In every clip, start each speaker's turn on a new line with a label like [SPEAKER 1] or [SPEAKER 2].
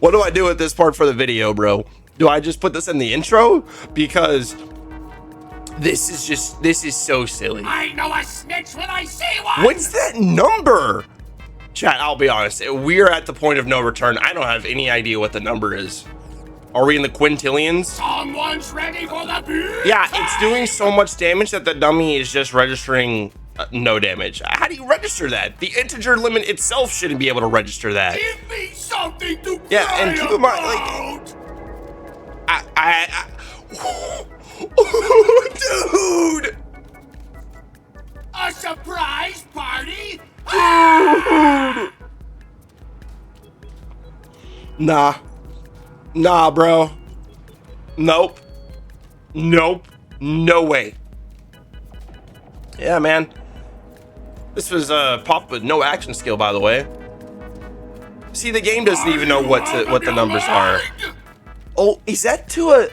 [SPEAKER 1] What do I do with this part for the video, bro? Do I just put this in the intro? Because this is so silly.
[SPEAKER 2] I know a snitch when I see one.
[SPEAKER 1] What's that number? Chat, I'll be honest. We're at the point of no return. I don't have any idea what the number is. Are we in the quintillions?
[SPEAKER 2] Someone's ready for the beat.
[SPEAKER 1] Yeah, it's doing so much damage that the dummy is just registering no damage. How do you register that? The integer limit itself shouldn't be able to register that.
[SPEAKER 2] Give me something to
[SPEAKER 1] Yeah,
[SPEAKER 2] cry
[SPEAKER 1] and keep in mind, like, dude,
[SPEAKER 2] a surprise party.
[SPEAKER 1] Nah, bro. Nope. No way. Yeah, man. This was pop with no action skill, by the way. See, the game doesn't even know what the numbers are. Oh, is that to a?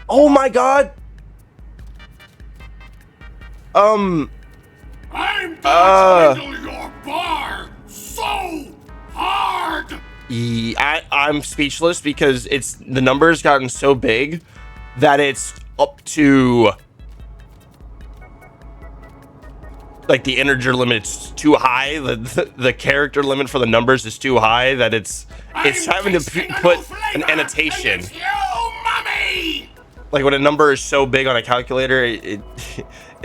[SPEAKER 1] Oh my God.
[SPEAKER 2] I'm gonna swindle your bar so hard.
[SPEAKER 1] I'm speechless because the number's gotten so big that it's up to like the integer limit's too high. The character limit for the numbers is too high that it's having to put an annotation. Like when a number is so big on a calculator, it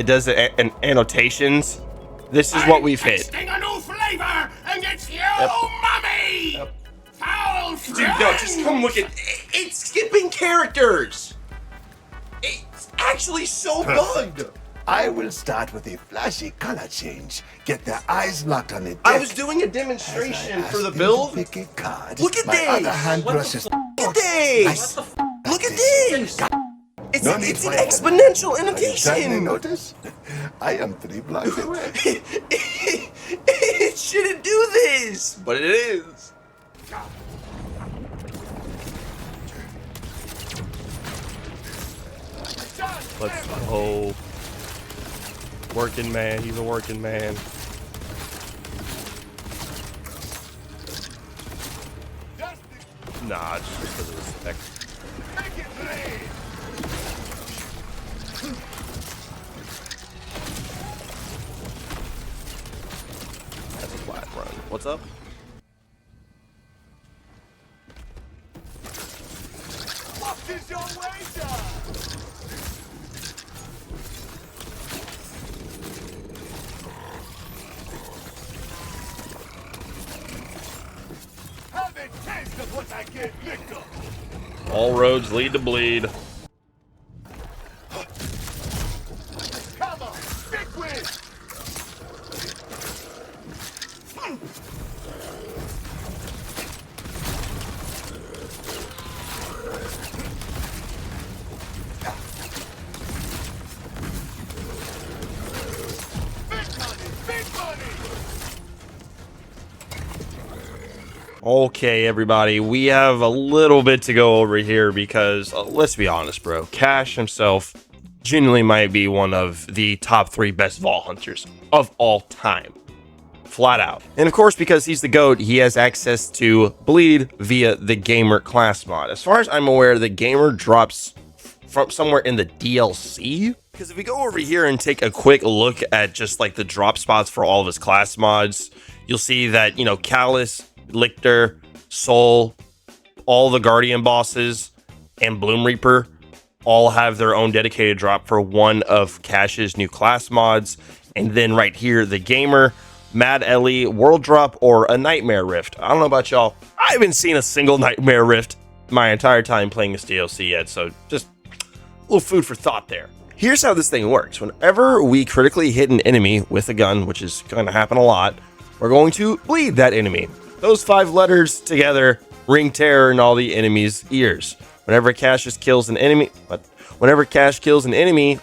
[SPEAKER 1] does an annotations. This is what we've hit.
[SPEAKER 2] A new flavor, and it's you,
[SPEAKER 1] Yep.
[SPEAKER 2] mummy.
[SPEAKER 1] Yep.
[SPEAKER 2] Foul
[SPEAKER 1] Dude, no, just come look at it's skipping characters. It's actually so bugged.
[SPEAKER 3] I will start with a flashy color change. Get their eyes locked on the deck.
[SPEAKER 1] I was doing a demonstration for the build.
[SPEAKER 3] Pick a card.
[SPEAKER 1] Look at
[SPEAKER 3] My
[SPEAKER 1] this.
[SPEAKER 3] other hand brushes.
[SPEAKER 1] Look at this. Look at this. It's
[SPEAKER 3] No
[SPEAKER 1] an
[SPEAKER 3] need for it.
[SPEAKER 1] exponential
[SPEAKER 3] Are you taking
[SPEAKER 1] annotation.
[SPEAKER 3] notice? I am 3 blocks away.
[SPEAKER 1] It shouldn't do this, but it is. Let's go. Working man, he's a working man. Nah, just because of the spec. That's a flat run. What's up?
[SPEAKER 2] What is your wager? Have a taste of what I get licked up.
[SPEAKER 1] All roads lead to bleed.
[SPEAKER 2] Come on, stick with. Big money.
[SPEAKER 1] Okay, everybody, we have a little bit to go over here because let's be honest, bro. Cash himself genuinely might be one of the top 3 best vault hunters of all time. Flat out. And of course, because he's the GOAT, he has access to bleed via the gamer class mod. As far as I'm aware, the gamer drops from somewhere in the DLC. Because if we go over here and take a quick look at just like the drop spots for all of his class mods, you'll see that, you know, Callus, Lictor, Soul, all the Guardian bosses, and Bloomreaper all have their own dedicated drop for one of Cash's new class mods. And then right here, the gamer, Mad Ellie, World Drop, or a Nightmare Rift. I don't know about y'all. I haven't seen a single Nightmare Rift my entire time playing this DLC yet, so just a little food for thought there. Here's how this thing works. Whenever we critically hit an enemy with a gun, which is going to happen a lot, we're going to bleed that enemy. Those 5 letters together ring terror in all the enemy's ears. Whenever Cash kills an enemy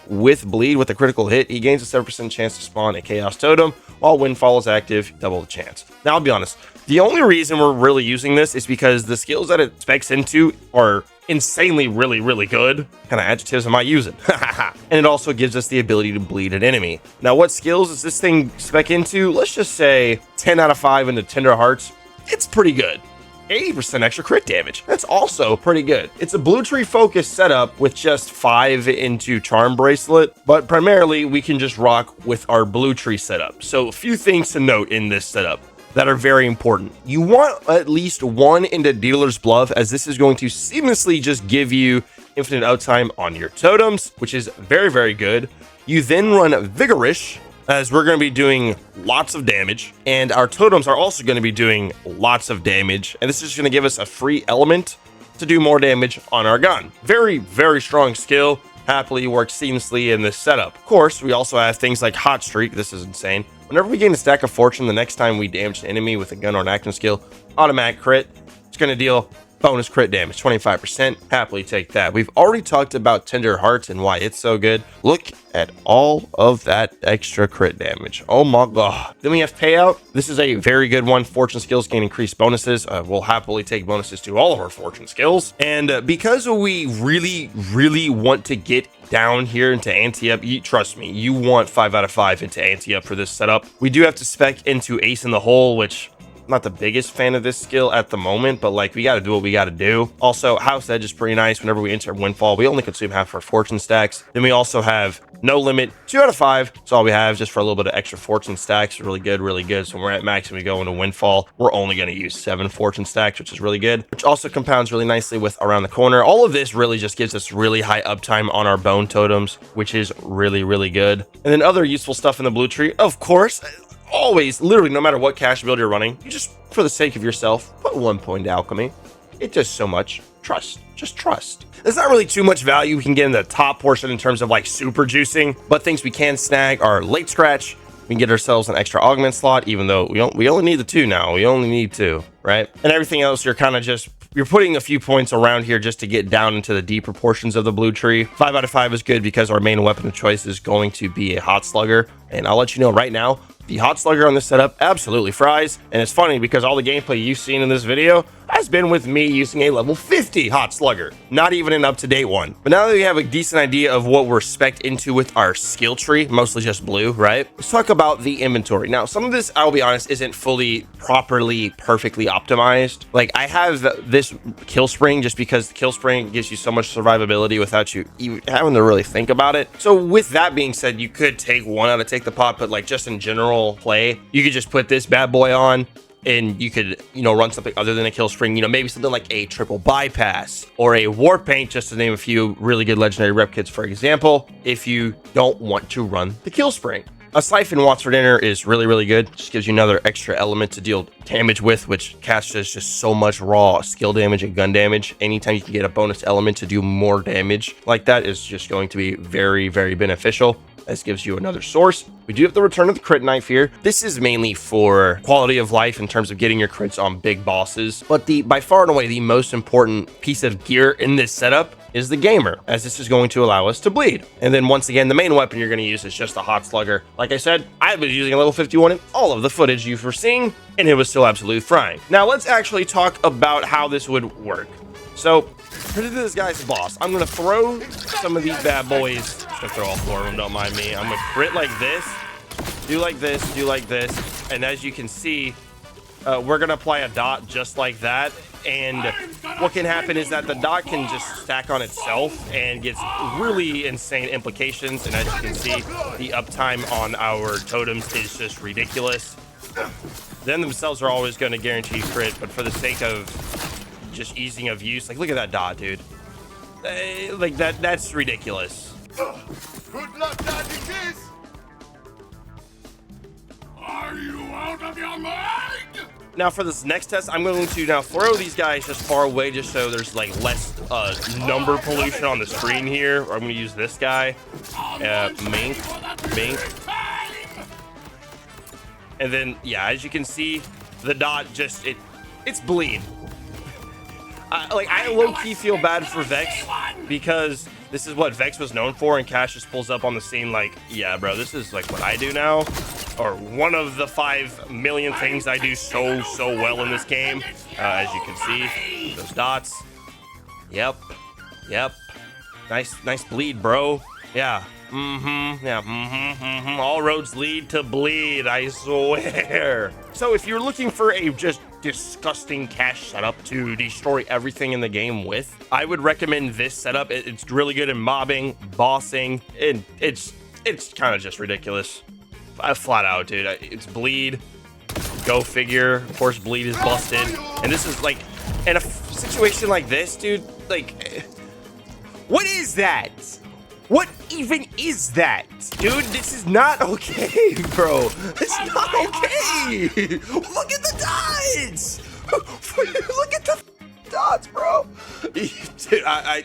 [SPEAKER 1] with bleed with a critical hit, he gains a 7% chance to spawn a Chaos Totem. While Windfall is active, double the chance. Now, I'll be honest, the only reason we're really using this is because the skills that it specs into are insanely really good. What kind of adjectives am I using? And it also gives us the ability to bleed an enemy. Now, what skills is this thing spec into? Let's just say 10 out of 5 into Tender Hearts. It's pretty good. 80% extra crit damage. That's also pretty good. It's a blue tree focused setup with just 5 into Charm Bracelet, but primarily we can just rock with our blue tree setup. So a few things to note in this setup that are very important. You want at least 1 into Dealer's Bluff, as this is going to seamlessly just give you infinite uptime on your totems, which is very good. You then run Vigorish, as we're going to be doing lots of damage, and our totems are also going to be doing lots of damage, and this is going to give us a free element to do more damage on our gun. Very strong skill. Happily works seamlessly in this setup. Of course, we also have things like Hot Streak. This is insane. Whenever we gain a stack of fortune, the next time we damage an enemy with a gun or an active skill, automatic crit, it's going to deal bonus crit damage, 25%. Happily take that. We've already talked about Tender Hearts and why it's so good. Look at all of that extra crit damage. Oh my god. Then we have Payout. This is a very good one. Fortune skills gain increased bonuses. We'll happily take bonuses to all of our fortune skills. And because we really want to get down here into anti-up, trust me, you want 5 out of 5 into anti-up for this setup. We do have to spec into Ace in the Hole, which I'm not the biggest fan of this skill at the moment, but like we got to do what we got to do. Also, House Edge is pretty nice. Whenever we enter Windfall, we only consume half our fortune stacks. Then we also have No Limit, 2 out of 5. That's all we have, just for a little bit of extra fortune stacks. Really good. So when we're at max and we go into Windfall, we're only going to use 7 fortune stacks, which is really good, which also compounds really nicely with Around the Corner. All of this really just gives us really high uptime on our bone totems, which is really good. And then other useful stuff in the blue tree, of course. Always, literally, no matter what cash build you're running, you just, for the sake of yourself, put 1 point to alchemy. It does so much. Trust. Just trust. There's not really too much value we can get in the top portion in terms of like super juicing, but things we can snag are Late Scratch. We can get ourselves an extra augment slot, even though we only need the 2 now. We only need 2, right? And everything else, you're kind of just, you're putting a few points around here just to get down into the deeper portions of the blue tree. 5 out of 5 is good because our main weapon of choice is going to be a Hot Slugger. And I'll let you know right now, the Hot Slugger on this setup absolutely fries. And it's funny because all the gameplay you've seen in this video has been with me using a level 50 Hot Slugger, not even an up-to-date one. But now that we have a decent idea of what we're spec'd into with our skill tree, mostly just blue, right? Let's talk about the inventory. Now, some of this, I'll be honest, isn't fully, properly, perfectly optimized. Like, I have this kill spring just because the kill spring gives you so much survivability without you even having to really think about it. So with that being said, you could take one out of Take the Pot, but like just in general play, you could just put this bad boy on, and you could, run something other than a kill spring, maybe something like a triple bypass or a war paint, just to name a few really good legendary rep kits, for example, if you don't want to run the kill spring. A Siphon Watts for Dinner is really good. Just gives you another extra element to deal damage with, which casts just so much raw skill damage and gun damage. Anytime you can get a bonus element to do more damage like that is just going to be very beneficial. This gives you another source. We do have the Return of the Crit Knife here. This is mainly for quality of life in terms of getting your crits on big bosses. But by far and away, the most important piece of gear in this setup is the Gamer, as this is going to allow us to bleed. And then once again, the main weapon you're going to use is just the Hot Slugger. Like I said, I was using a level 51 in all of the footage you've seen, and it was still absolutely frying. Now let's actually talk about how this would work. So, pretty this guy's the boss. I'm going to throw some of these bad boys. I'm going to throw all 4 of them, don't mind me. I'm going to crit like this, do like this, and as you can see, we're going to apply a dot just like that. And what can happen is that the dot can just stack on itself and gets really insane implications. And as you can see, the uptime on our totems is just ridiculous. Them themselves are always going to guarantee crit, but for the sake of just easing of use, like look at that dot, dude. Like that's ridiculous.
[SPEAKER 2] Good luck dodging this!
[SPEAKER 4] Are you out of your mind?
[SPEAKER 1] Now for this next test, I'm going to now throw these guys just far away just so there's like less number pollution on the screen here. I'm going to use this guy, Mink. And then, yeah, as you can see, the dot just, it's bleed. I low-key feel bad for Vex because this is what Vex was known for, and Cash just pulls up on the scene like, yeah, bro, this is like what I do now, or one of the 5 million things I do so well in this game. As you can see, those dots. Yep. Yep. Nice bleed, bro. Yeah. Yeah. All roads lead to bleed, I swear. So if you're looking for a just disgusting cash setup to destroy everything in the game with, I would recommend this setup. It's really good in mobbing, bossing, and it's kind of just ridiculous. Flat out, dude. It's bleed. Go figure. Of course, bleed is busted. And this is like, in a situation like this, dude, like, what is that? What even is that? Dude, this is not okay, bro. It's not okay. Look at the dots. Look at the dots, bro. Dude, I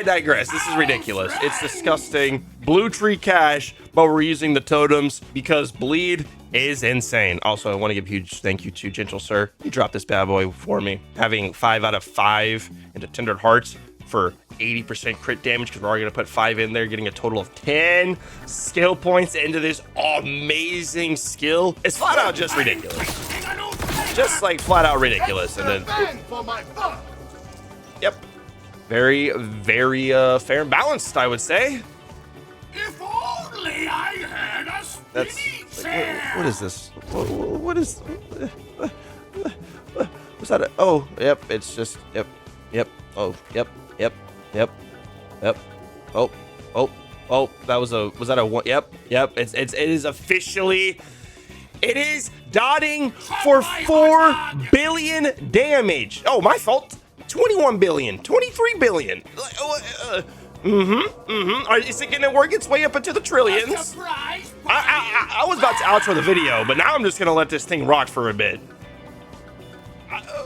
[SPEAKER 1] digress. This is ridiculous. It's disgusting. Blue tree cash, but we're using the totems because bleed is insane. Also, I want to give a huge thank you to Gentle Sir. He dropped this bad boy for me, having 5 out of 5 into Tendered Hearts for 80% crit damage, because we're already going to put 5 in there, getting a total of 10 skill points into this amazing skill. It's flat out just ridiculous. Just like flat out ridiculous. And then, yep. Very, very fair and balanced, I would say.
[SPEAKER 4] If only I had a spinny chair.
[SPEAKER 1] What is this? What is... What's that? Oh, yep, it's just... Yep. Oh, yep. Oh, that was a... Was that a one? Yep. It is officially... It is dotting for 4 billion damage. Oh, my fault. 21 billion, 23 billion. Is it gonna work its way up into the trillions? I was about to outro the video, but now I'm just gonna let this thing rock for a bit.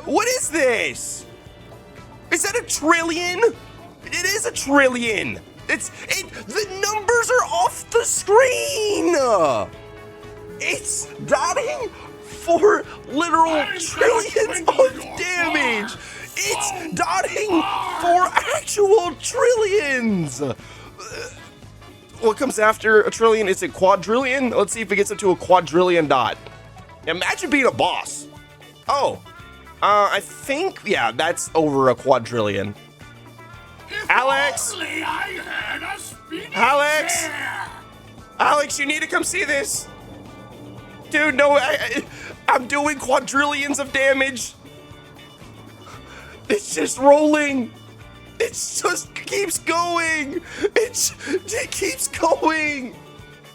[SPEAKER 1] What is this? Is that a trillion? It is a trillion. The numbers are off the screen. It's dotting for literal trillions of damage. It's dotting for actual trillions. What comes after a trillion? Is it quadrillion? Let's see if it gets up to a quadrillion dot. Imagine being a boss. Oh, I think, yeah, that's over a quadrillion. Alex! Alex, you need to come see this. Dude, no, I'm doing quadrillions of damage. It's just rolling. It just keeps going. It keeps going.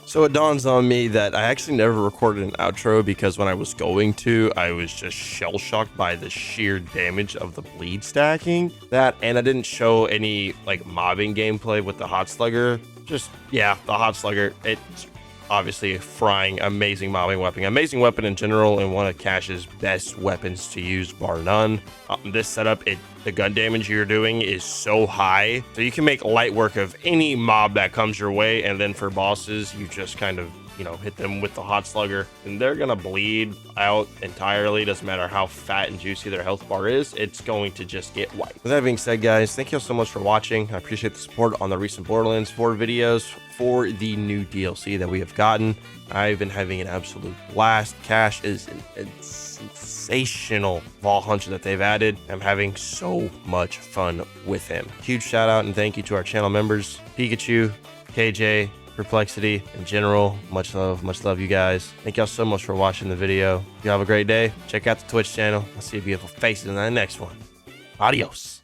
[SPEAKER 1] So it dawns on me that I actually never recorded an outro because when I was going to, I was just shell-shocked by the sheer damage of the bleed stacking. That, and I didn't show any like mobbing gameplay with the Hot Slugger. Just, yeah, the Hot Slugger. It's obviously frying, amazing mobbing weapon in general, and one of Cash's best weapons to use, bar none. This setup, the gun damage you're doing is so high, so you can make light work of any mob that comes your way, and then for bosses, you just kind of, you know, hit them with the Hot Slugger, and they're gonna bleed out entirely. Doesn't matter how fat and juicy their health bar is, it's going to just get wiped. With that being said, guys, thank you all so much for watching. I appreciate the support on the recent Borderlands 4 videos for the new DLC that we have gotten. I've been having an absolute blast. Cash is a sensational Vault Hunter that they've added. I'm having so much fun with him. Huge shout out and thank you to our channel members, Pikachu, KJ, Perplexity, in general. Much love, you guys. Thank y'all so much for watching the video. You have a great day. Check out the Twitch channel. I'll see your beautiful faces in the next one. Adios.